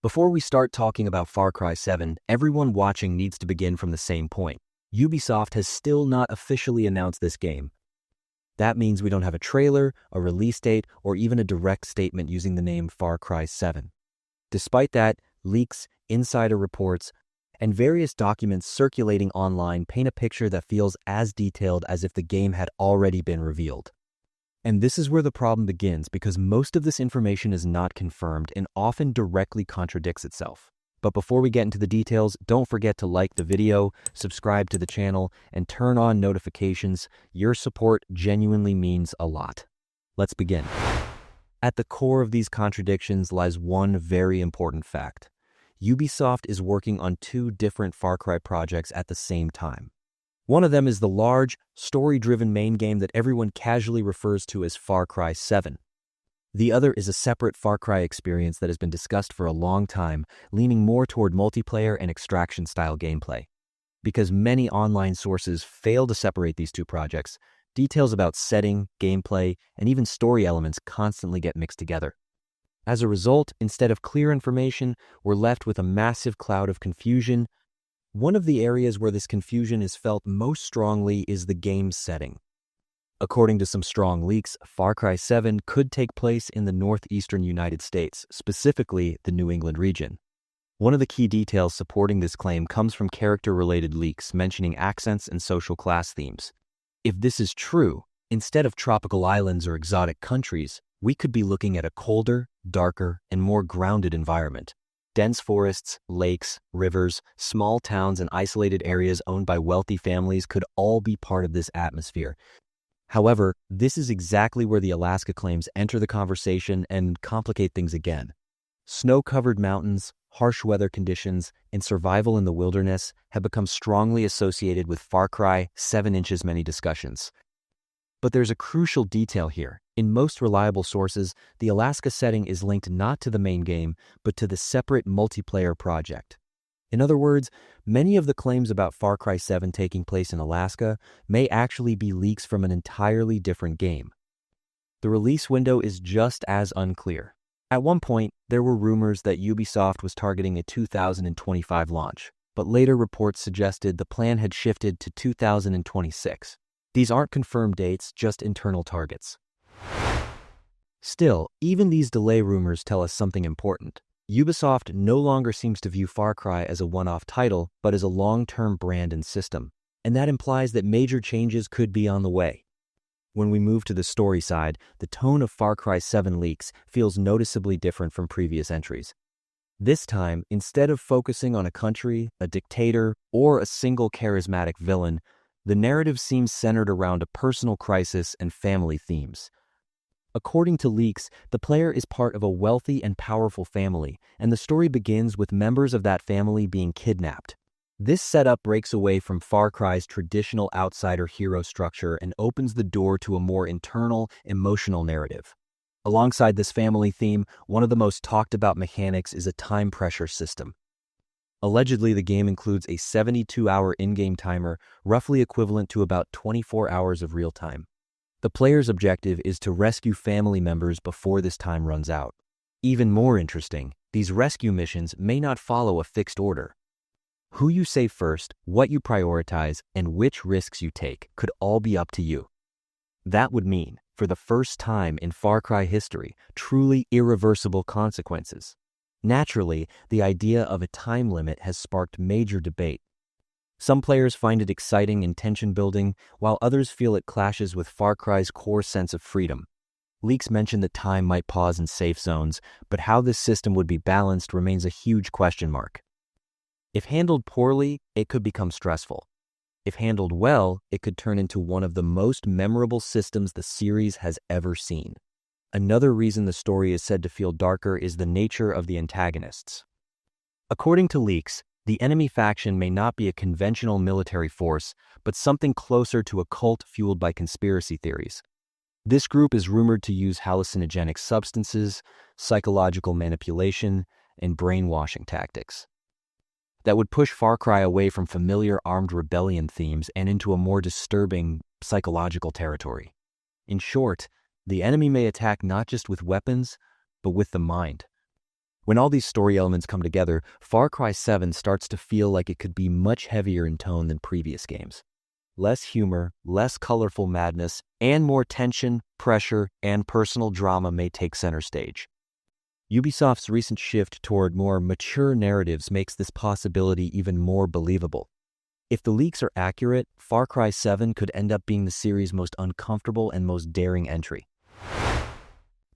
Before we start talking about Far Cry 7, everyone watching needs to begin from the same point. Ubisoft has still not officially announced this game. That means we don't have a trailer, a release date, or even a direct statement using the name Far Cry 7. Despite that, leaks, insider reports, and various documents circulating online paint a picture that feels as detailed as if the game had already been revealed. And this is where the problem begins, because most of this information is not confirmed and often directly contradicts itself. But before we get into the details, don't forget to like the video, subscribe to the channel, and turn on notifications. Your support genuinely means a lot. Let's begin. At the core of these contradictions lies one very important fact. Ubisoft is working on two different Far Cry projects at the same time. One of them is the large, story-driven main game that everyone casually refers to as Far Cry 7. The other is a separate Far Cry experience that has been discussed for a long time, leaning more toward multiplayer and extraction-style gameplay. Because many online sources fail to separate these two projects, details about setting, gameplay, and even story elements constantly get mixed together. As a result, instead of clear information, we're left with a massive cloud of confusion. One of the areas where this confusion is felt most strongly is the game's setting. According to some strong leaks, Far Cry 7 could take place in the northeastern United States, specifically the New England region. One of the key details supporting this claim comes from character-related leaks mentioning accents and social class themes. If this is true, instead of tropical islands or exotic countries, we could be looking at a colder, darker, and more grounded environment. Dense forests, lakes, rivers, small towns, and isolated areas owned by wealthy families could all be part of this atmosphere. However, this is exactly where the Alaska claims enter the conversation and complicate things again. Snow-covered mountains, harsh weather conditions, and survival in the wilderness have become strongly associated with Far Cry 7 Inches many discussions. But there's a crucial detail here. In most reliable sources, the Alaska setting is linked not to the main game, but to the separate multiplayer project. In other words, many of the claims about Far Cry 7 taking place in Alaska may actually be leaks from an entirely different game. The release window is just as unclear. At one point, there were rumors that Ubisoft was targeting a 2025 launch, but later reports suggested the plan had shifted to 2026. These aren't confirmed dates, just internal targets. Still, even these delay rumors tell us something important. Ubisoft no longer seems to view Far Cry as a one-off title, but as a long-term brand and system, and that implies that major changes could be on the way. When we move to the story side, the tone of Far Cry 7 leaks feels noticeably different from previous entries. This time, instead of focusing on a country, a dictator, or a single charismatic villain, the narrative seems centered around a personal crisis and family themes. According to leaks, the player is part of a wealthy and powerful family, and the story begins with members of that family being kidnapped. This setup breaks away from Far Cry's traditional outsider hero structure and opens the door to a more internal, emotional narrative. Alongside this family theme, one of the most talked about mechanics is a time pressure system. Allegedly, the game includes a 72-hour in-game timer, roughly equivalent to about 24 hours of real time. The player's objective is to rescue family members before this time runs out. Even more interesting, these rescue missions may not follow a fixed order. Who you save first, what you prioritize, and which risks you take could all be up to you. That would mean, for the first time in Far Cry history, truly irreversible consequences. Naturally, the idea of a time limit has sparked major debate. Some players find it exciting and tension-building, while others feel it clashes with Far Cry's core sense of freedom. Leaks mention that time might pause in safe zones, but how this system would be balanced remains a huge question mark. If handled poorly, it could become stressful. If handled well, it could turn into one of the most memorable systems the series has ever seen. Another reason the story is said to feel darker is the nature of the antagonists. According to leaks, the enemy faction may not be a conventional military force, but something closer to a cult fueled by conspiracy theories. This group is rumored to use hallucinogenic substances, psychological manipulation, and brainwashing tactics that would push Far Cry away from familiar armed rebellion themes and into a more disturbing psychological territory. In short, the enemy may attack not just with weapons, but with the mind. When all these story elements come together, Far Cry 7 starts to feel like it could be much heavier in tone than previous games. Less humor, less colorful madness, and more tension, pressure, and personal drama may take center stage. Ubisoft's recent shift toward more mature narratives makes this possibility even more believable. If the leaks are accurate, Far Cry 7 could end up being the series' most uncomfortable and most daring entry.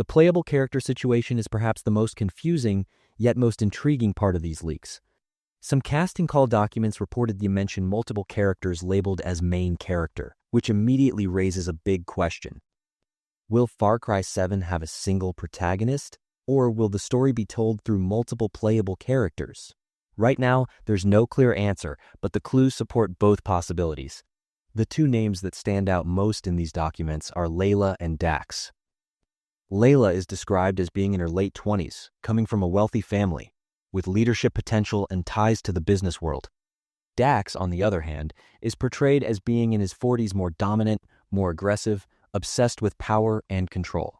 The playable character situation is perhaps the most confusing, yet most intriguing part of these leaks. Some casting call documents reportedly mention multiple characters labeled as main character, which immediately raises a big question. Will Far Cry 7 have a single protagonist, or will the story be told through multiple playable characters? Right now, there's no clear answer, but the clues support both possibilities. The two names that stand out most in these documents are Layla and Dax. Layla is described as being in her late 20s, coming from a wealthy family, with leadership potential and ties to the business world. Dax, on the other hand, is portrayed as being in his 40s, more dominant, more aggressive, obsessed with power and control.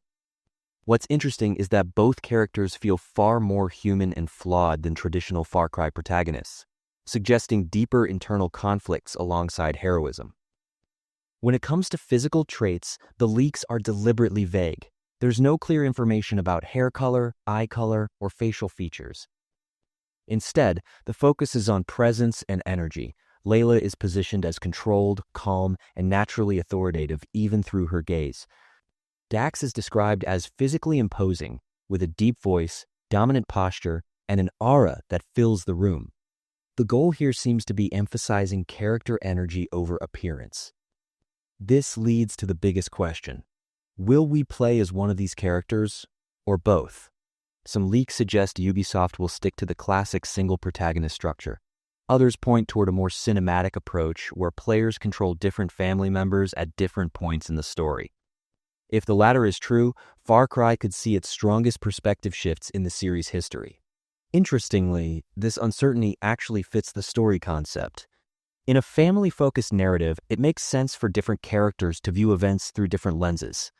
What's interesting is that both characters feel far more human and flawed than traditional Far Cry protagonists, suggesting deeper internal conflicts alongside heroism. When it comes to physical traits, the leaks are deliberately vague. There's no clear information about hair color, eye color, or facial features. Instead, the focus is on presence and energy. Layla is positioned as controlled, calm, and naturally authoritative even through her gaze. Dax is described as physically imposing, with a deep voice, dominant posture, and an aura that fills the room. The goal here seems to be emphasizing character energy over appearance. This leads to the biggest question. Will we play as one of these characters, or both? Some leaks suggest Ubisoft will stick to the classic single protagonist structure. Others point toward a more cinematic approach where players control different family members at different points in the story. If the latter is true, Far Cry could see its strongest perspective shifts in the series' history. Interestingly, this uncertainty actually fits the story concept. In a family-focused narrative, it makes sense for different characters to view events through different lenses.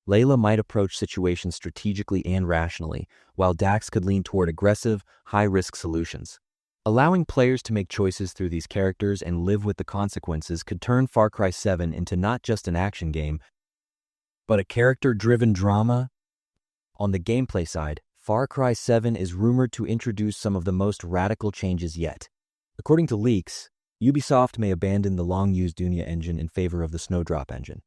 Layla might approach situations strategically and rationally, while Dax could lean toward aggressive, high-risk solutions. Allowing players to make choices through these characters and live with the consequences could turn Far Cry 7 into not just an action game, but a character-driven drama. On the gameplay side, Far Cry 7 is rumored to introduce some of the most radical changes yet. According to leaks, Ubisoft may abandon the long-used Dunia engine in favor of the Snowdrop engine.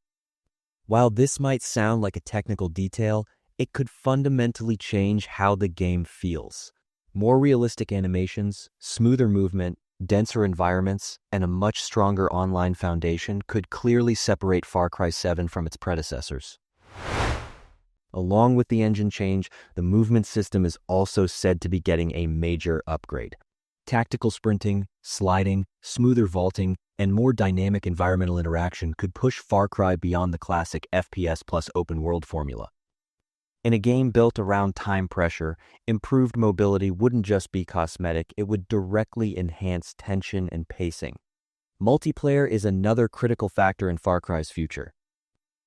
While this might sound like a technical detail, it could fundamentally change how the game feels. More realistic animations, smoother movement, denser environments, and a much stronger online foundation could clearly separate Far Cry 7 from its predecessors. Along with the engine change, the movement system is also said to be getting a major upgrade. Tactical sprinting, sliding, smoother vaulting, and more dynamic environmental interaction could push Far Cry beyond the classic FPS plus open world formula. In a game built around time pressure, improved mobility wouldn't just be cosmetic, it would directly enhance tension and pacing. Multiplayer is another critical factor in Far Cry's future.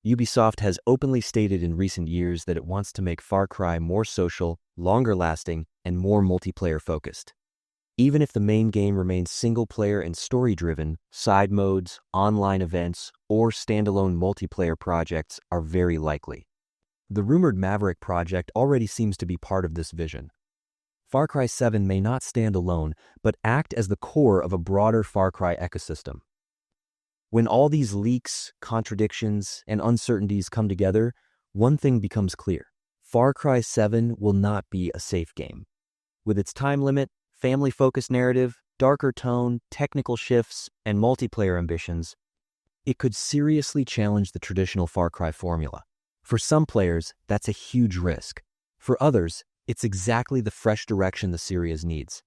Ubisoft has openly stated in recent years that it wants to make Far Cry more social, longer-lasting, and more multiplayer-focused. Even if the main game remains single-player and story-driven, side modes, online events, or standalone multiplayer projects are very likely. The rumored Maverick project already seems to be part of this vision. Far Cry 7 may not stand alone, but act as the core of a broader Far Cry ecosystem. When all these leaks, contradictions, and uncertainties come together, one thing becomes clear. Far Cry 7 will not be a safe game. With its time limit, family-focused narrative, darker tone, technical shifts, and multiplayer ambitions, it could seriously challenge the traditional Far Cry formula. For some players, that's a huge risk. For others, it's exactly the fresh direction the series needs.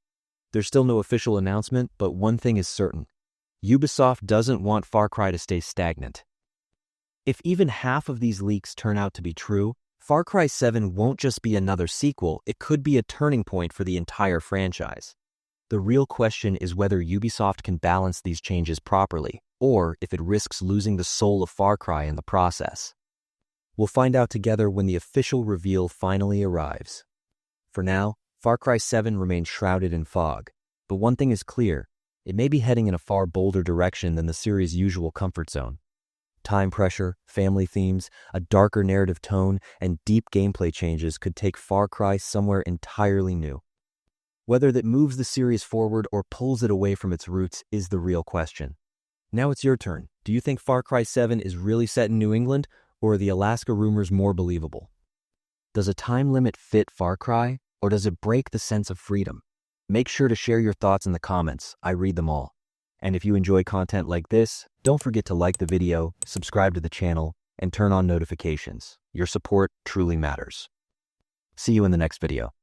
There's still no official announcement, but one thing is certain. Ubisoft doesn't want Far Cry to stay stagnant. If even half of these leaks turn out to be true, Far Cry 7 won't just be another sequel, it could be a turning point for the entire franchise. The real question is whether Ubisoft can balance these changes properly, or if it risks losing the soul of Far Cry in the process. We'll find out together when the official reveal finally arrives. For now, Far Cry 7 remains shrouded in fog, but one thing is clear, it may be heading in a far bolder direction than the series' usual comfort zone. Time pressure, family themes, a darker narrative tone, and deep gameplay changes could take Far Cry somewhere entirely new. Whether that moves the series forward or pulls it away from its roots is the real question. Now it's your turn. Do you think Far Cry 7 is really set in New England, or are the Alaska rumors more believable? Does a time limit fit Far Cry, or does it break the sense of freedom? Make sure to share your thoughts in the comments. I read them all. And if you enjoy content like this, don't forget to like the video, subscribe to the channel, and turn on notifications. Your support truly matters. See you in the next video.